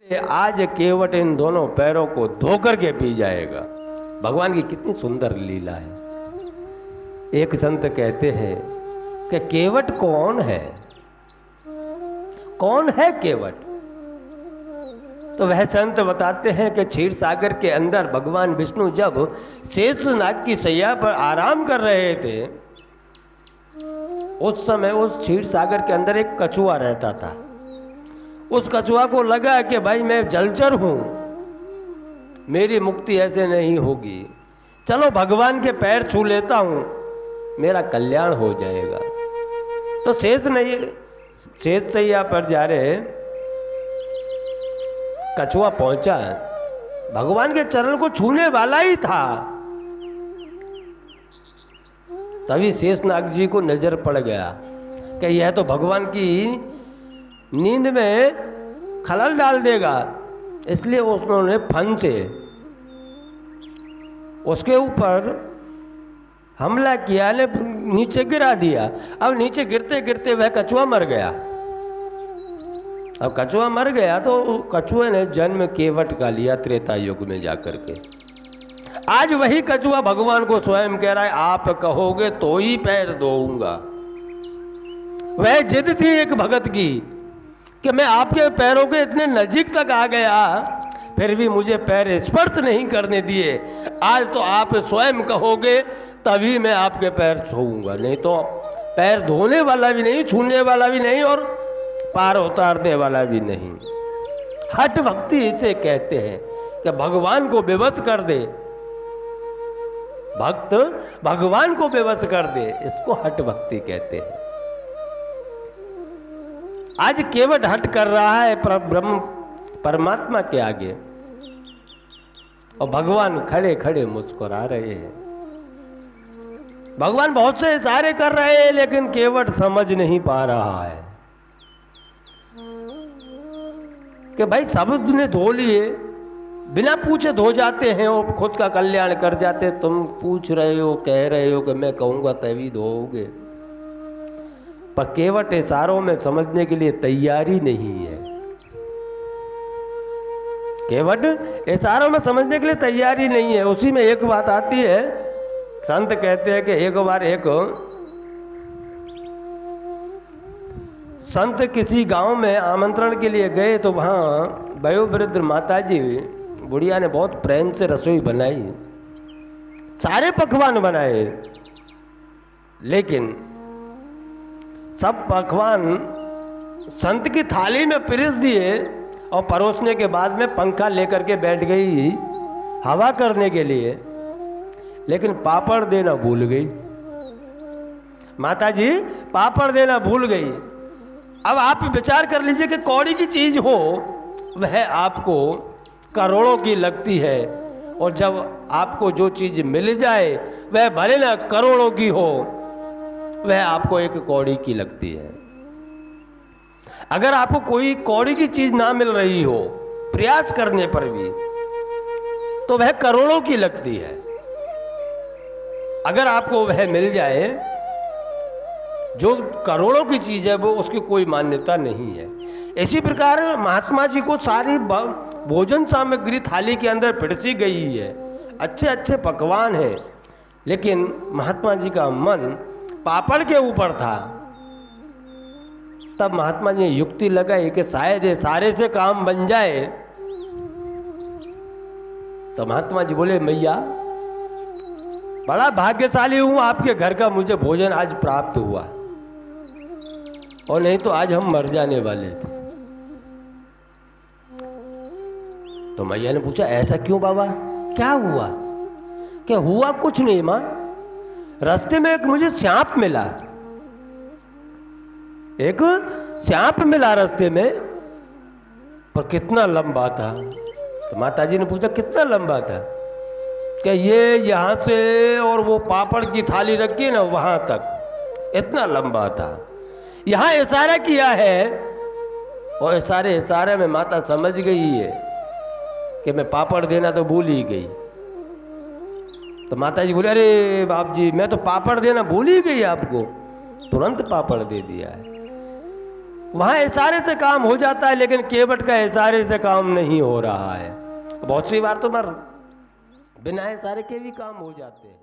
आज केवट इन दोनों पैरों को धोकर के पी जाएगा। भगवान की कितनी सुंदर लीला है। एक संत कहते हैं कि केवट कौन है, कौन है केवट? तो वह संत बताते हैं कि क्षीर सागर के अंदर भगवान विष्णु जब शेषनाग की शैया पर आराम कर रहे थे, उस समय उस क्षीर सागर के अंदर एक कछुआ रहता था। उस कछुआ को लगा कि भाई मैं जलचर हूं, मेरी मुक्ति ऐसे नहीं होगी, चलो भगवान के पैर छू लेता हूं, मेरा कल्याण हो जाएगा। तो शेष शैया पर जा रहे कछुआ पहुंचा, भगवान के चरण को छूने वाला ही था। तभी शेषनाग जी को नजर पड़ गया कि यह तो भगवान की नींद में खलल डाल देगा, इसलिए उन्होंने फन से उसके ऊपर हमला किया, ने नीचे गिरा दिया। अब नीचे गिरते गिरते वह कछुआ मर गया। अब कछुआ मर गया तो कछुए ने जन्म केवट का लिया त्रेता युग में जाकर के। आज वही कछुआ भगवान को स्वयं कह रहा है, आप कहोगे तो ही पैर धोऊंगा। वह जिद थी एक भगत की कि मैं आपके पैरों के इतने नजीक तक आ गया, फिर भी मुझे पैर स्पर्श नहीं करने दिए। आज तो आप स्वयं कहोगे तभी मैं आपके पैर छूऊंगा, नहीं तो पैर धोने वाला भी नहीं, छूने वाला भी नहीं, और पार उतारने वाला भी नहीं। हठ भक्ति इसे कहते हैं कि भगवान को बेबस कर दे, भक्त भगवान को बेबस कर दे, इसको हठ भक्ति कहते हैं। आज केवट हट कर रहा है ब्रह्म परमात्मा के आगे, और भगवान खड़े खड़े मुस्कुरा रहे हैं। भगवान बहुत से इशारे कर रहे हैं, लेकिन केवट समझ नहीं पा रहा है कि भाई सब ने धो लिए, बिना पूछे धो जाते हैं और खुद का कल्याण कर जाते। तुम पूछ रहे हो, कह रहे हो कि मैं कहूंगा तभी धोओगे, पर केवट इशारों में समझने के लिए तैयारी नहीं है। केवट इशारों में समझने के लिए तैयारी नहीं है। उसी में एक बात आती है, संत कहते हैं कि एक बार एक संत किसी गांव में आमंत्रण के लिए गए, तो वहाँ वयोवृद्ध माताजी बुढ़िया ने बहुत प्रेम से रसोई बनाई, सारे पकवान बनाए, लेकिन सब पकवान संत की थाली में पिरोस दिए और परोसने के बाद में पंखा लेकर के बैठ गई हवा करने के लिए, लेकिन पापड़ देना भूल गई। माताजी पापड़ देना भूल गई। अब आप विचार कर लीजिए कि कौड़ी की चीज हो वह आपको करोड़ों की लगती है, और जब आपको जो चीज मिल जाए वह भले ना करोड़ों की हो, वह आपको एक कौड़ी की लगती है। अगर आपको कोई कौड़ी की चीज ना मिल रही हो प्रयास करने पर भी, तो वह करोड़ों की लगती है। अगर आपको वह मिल जाए जो करोड़ों की चीज है, वो उसकी कोई मान्यता नहीं है। इसी प्रकार महात्मा जी को सारी भोजन सामग्री थाली के अंदर पिरसी गई है, अच्छे अच्छे पकवान हैं, लेकिन महात्मा जी का मन पापड़ के ऊपर था। तब महात्मा जी ने युक्ति लगाई कि शायद ये सारे से काम बन जाए। तो महात्मा जी बोले, मैया बड़ा भाग्यशाली हूं, आपके घर का मुझे भोजन आज प्राप्त हुआ, और नहीं तो आज हम मर जाने वाले थे। तो मैया ने पूछा, ऐसा क्यों बाबा, क्या हुआ? क्या हुआ? कुछ नहीं मां, रास्ते में एक मुझे सांप मिला, एक सांप मिला रास्ते में, पर कितना लंबा था। तो माताजी ने पूछा, कितना लंबा था? क्या ये यहां से और वो पापड़ की थाली रखी है ना वहां तक, इतना लंबा था। यहां इशारा किया है, और इशारे में माता समझ गई है कि मैं पापड़ देना तो भूल ही गई। तो माताजी बोले, अरे बाप जी, मैं तो पापड़ देना भूल ही गई, आपको तुरंत पापड़ दे दिया है। वहां इशारे से काम हो जाता है, लेकिन केवट का इशारे से काम नहीं हो रहा है। बहुत सी बार तो बिना इशारे के भी काम हो जाते हैं।